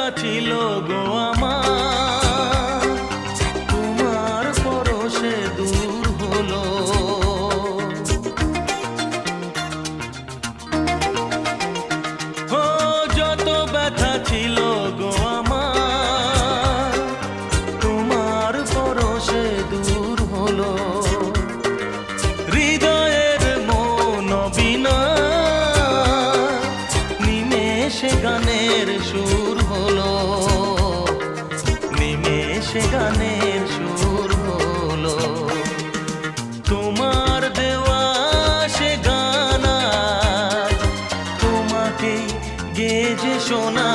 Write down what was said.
ব্যথা ছিল গো আমার, তোমার পরশে দূর হলো। ও যত ব্যথা ছিল গো আমার, তোমার পরশে দূর হলো। হৃদয়ের মন বিনা নিমেষে গানের সুর হলো, নিমেষে গানের সুর হলো। তোমার দেওয়া সে গান আজ তোমাকে গেয়ে যে শোনা।